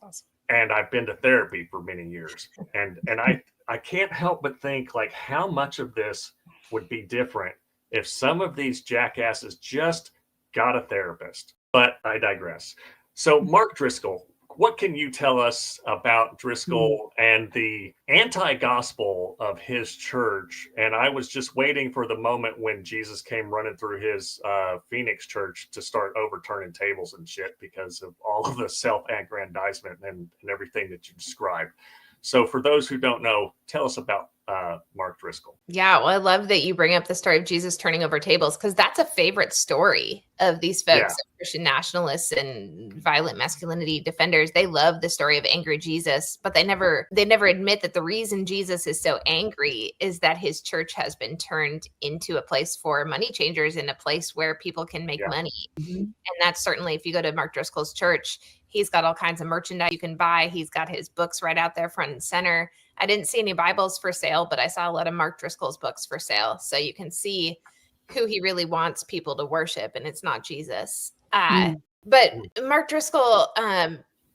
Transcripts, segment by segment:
awesome. And I've been to therapy for many years. And I can't help but think like how much of this would be different if some of these jackasses just got a therapist. But I digress. So Mark Driscoll, what can you tell us about Driscoll and the anti-gospel of his church? And I was just waiting for the moment when Jesus came running through his Phoenix church to start overturning tables and shit because of all of the self-aggrandizement and everything that you described. So for those who don't know, tell us about Mark Driscoll. Yeah, well, I love that you bring up the story of Jesus turning over tables, because that's a favorite story of these folks, Christian nationalists and violent masculinity defenders. They love the story of angry Jesus, but they never admit that the reason Jesus is so angry is that his church has been turned into a place for money changers, and a place where people can make money. And that's certainly, if you go to Mark Driscoll's church, he's got all kinds of merchandise you can buy. He's got his books right out there front and center. I didn't see any Bibles for sale, but I saw a lot of Mark Driscoll's books for sale. So you can see who he really wants people to worship, and it's not Jesus. But Mark Driscoll,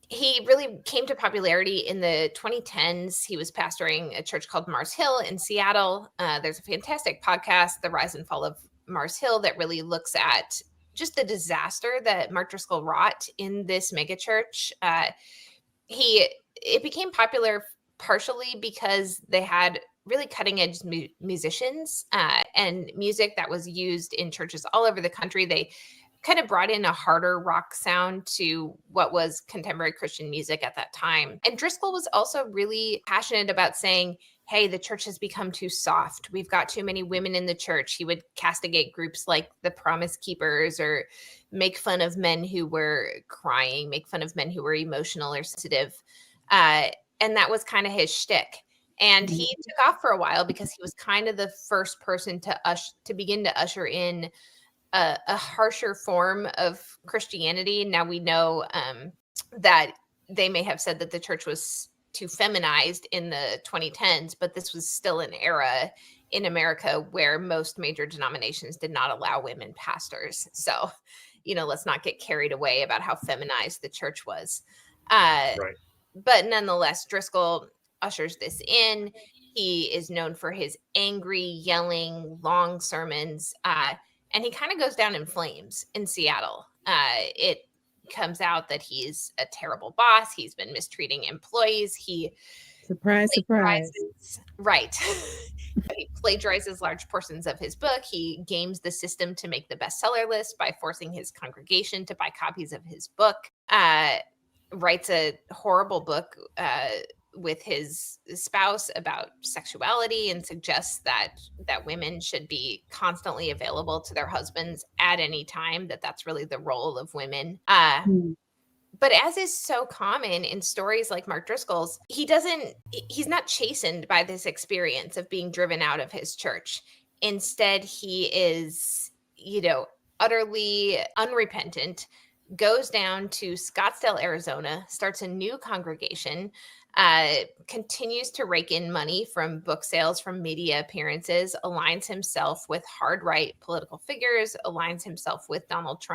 he really came to popularity in the 2010s. He was pastoring a church called Mars Hill in Seattle. There's a fantastic podcast, The Rise and Fall of Mars Hill, that really looks at just the disaster that Mark Driscoll wrought in this megachurch. It became popular partially because they had really cutting edge musicians and music that was used in churches all over the country. They kind of brought in a harder rock sound to what was contemporary Christian music at that time. And Driscoll was also really passionate about saying, hey, the church has become too soft. We've got too many women in the church. He would castigate groups like the Promise Keepers, or make fun of men who were crying, make fun of men who were emotional or sensitive. And that was kind of his shtick. And he took off for a while because he was kind of the first person to begin to usher in a harsher form of Christianity. Now we know that they may have said that the church was too feminized in the 2010s, but this was still an era in America where most major denominations did not allow women pastors. So, let's not get carried away about how feminized the church was. Right. But nonetheless, Driscoll ushers this in. He is known for his angry, yelling, long sermons, and he kind of goes down in flames in Seattle. It comes out that he's a terrible boss. He's been mistreating employees. Surprise. Right. He plagiarizes large portions of his book. He games the system to make the bestseller list by forcing his congregation to buy copies of his book. Writes a horrible book with his spouse about sexuality, and suggests that women should be constantly available to their husbands at any time, that's really the role of women. But as is so common in stories like Mark Driscoll's, he's not chastened by this experience of being driven out of his church. Instead, he is, utterly unrepentant, goes down to Scottsdale, Arizona, starts a new congregation, continues to rake in money from book sales, from media appearances, aligns himself with hard right political figures, aligns himself with Donald Trump.